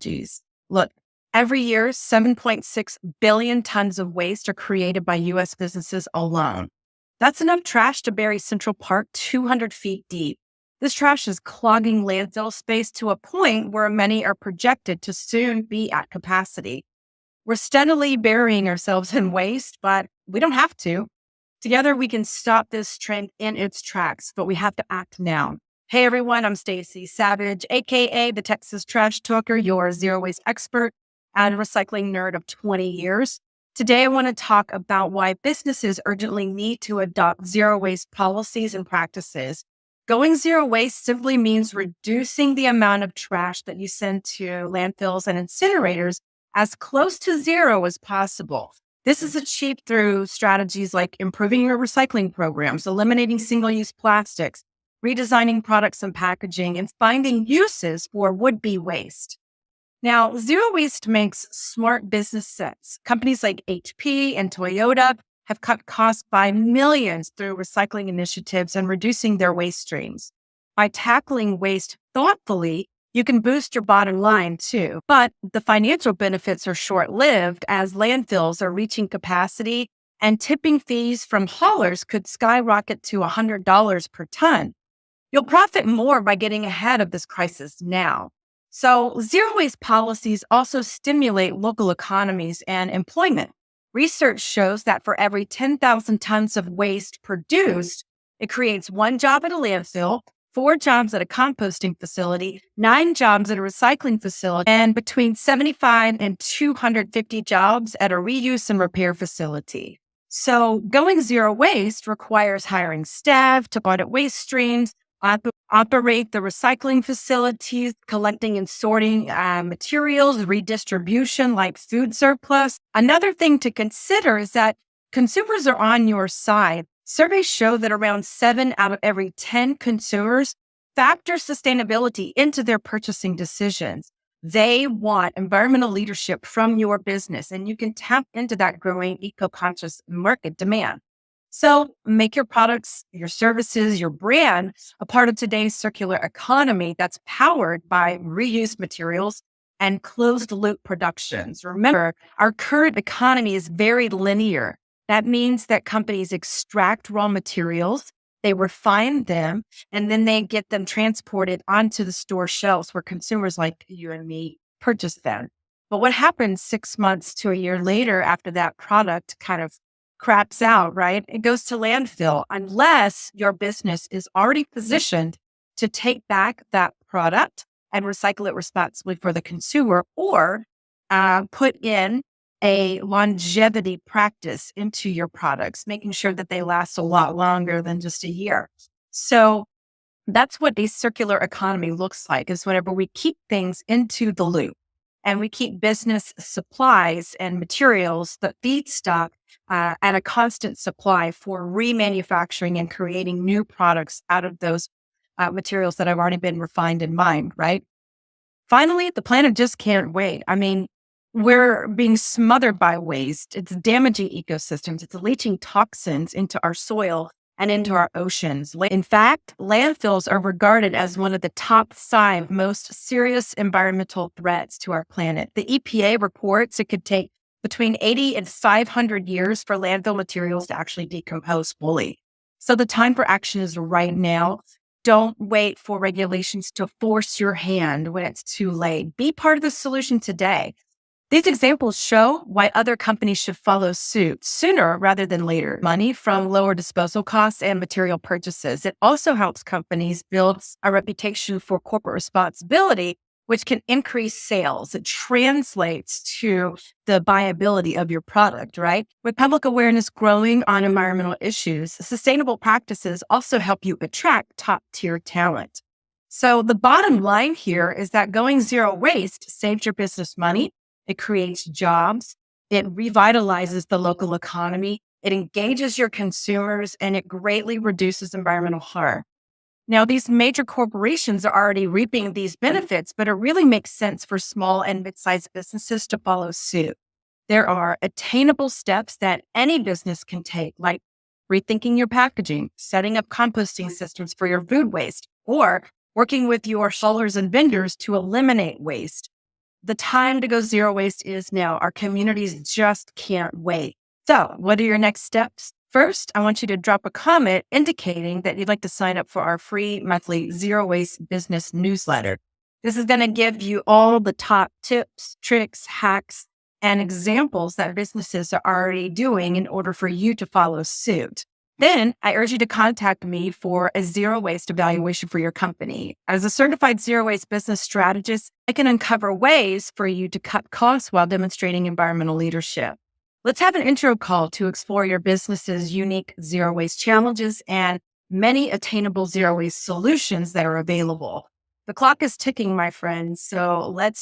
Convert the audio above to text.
Geez. Look, every year, 7.6 billion tons of waste are created by US businesses alone. That's enough trash to bury Central Park 200 feet deep. This trash is clogging landfill space to a point where many are projected to soon be at capacity. We're steadily burying ourselves in waste, but we don't have to. Together, we can stop this trend in its tracks, but we have to act now. Hey everyone, I'm Stacy Savage, aka the Texas Trash Talker, your zero waste expert and recycling nerd of 20 years. Today, I want to talk about why businesses urgently need to adopt zero waste policies and practices. Going zero waste simply means reducing the amount of trash that you send to landfills and incinerators as close to zero as possible. This is achieved through strategies like improving your recycling programs, eliminating single-use plastics, redesigning products and packaging, and finding uses for would-be waste. Now, zero waste makes smart business sense. Companies like HP and Toyota have cut costs by millions through recycling initiatives and reducing their waste streams. By tackling waste thoughtfully, you can boost your bottom line too. But the financial benefits are short-lived as landfills are reaching capacity and tipping fees from haulers could skyrocket to $100 per ton. You'll profit more by getting ahead of this crisis now. So zero waste policies also stimulate local economies and employment. Research shows that for every 10,000 tons of waste produced, it creates one job at a landfill, 4 jobs at a composting facility, 9 jobs at a recycling facility, and between 75 and 250 jobs at a reuse and repair facility. So going zero waste requires hiring staff to audit waste streams, operate the recycling facilities, collecting and sorting materials, redistribution like food surplus. Another thing to consider is that consumers are on your side. Surveys show that around 7 out of every 10 consumers factor sustainability into their purchasing decisions. They want environmental leadership from your business, and you can tap into that growing eco-conscious market demand. So make your products, your services, your brand a part of today's circular economy that's powered by reused materials and closed loop productions. Remember, our current economy is very linear. That means that companies extract raw materials, they refine them, and then they get them transported onto the store shelves where consumers like you and me purchase them. But what happens 6 months to a year later after that product kind of craps out, right? It goes to landfill unless your business is already positioned to take back that product and recycle it responsibly for the consumer or put in a longevity practice into your products, making sure that they last a lot longer than just a year. So that's what a circular economy looks like, is whenever we keep things into the loop and we keep business supplies and materials, the feedstock, at a constant supply for remanufacturing and creating new products out of those materials that have already been refined and mined, right? Finally, the planet just can't wait. I mean, we're being smothered by waste. It's damaging ecosystems. It's leaching toxins into our soil and into our oceans. In fact, landfills are regarded as one of the top 5 most serious environmental threats to our planet. The EPA reports it could take between 80 and 500 years for landfill materials to actually decompose fully. So the time for action is right now. Don't wait for regulations to force your hand when it's too late. Be part of the solution today. These examples show why other companies should follow suit sooner rather than later. Money from lower disposal costs and material purchases. It also helps companies build a reputation for corporate responsibility, which can increase sales. It translates to the viability of your product, right? With public awareness growing on environmental issues, sustainable practices also help you attract top-tier talent. So the bottom line here is that going zero waste saves your business money. It creates jobs. It revitalizes the local economy. It engages your consumers, and it greatly reduces environmental harm. Now, these major corporations are already reaping these benefits, but it really makes sense for small and mid-sized businesses to follow suit. There are attainable steps that any business can take, like rethinking your packaging, setting up composting systems for your food waste, or working with your haulers and vendors to eliminate waste. The time to go zero waste is now. Our communities just can't wait. So, what are your next steps? First, I want you to drop a comment indicating that you'd like to sign up for our free monthly zero waste business newsletter. This is going to give you all the top tips, tricks, hacks, and examples that businesses are already doing in order for you to follow suit. Then I urge you to contact me for a zero waste evaluation for your company. As a certified zero waste business strategist, I can uncover ways for you to cut costs while demonstrating environmental leadership. Let's have an intro call to explore your business's unique zero waste challenges and many attainable zero waste solutions that are available. The clock is ticking, my friends, so let's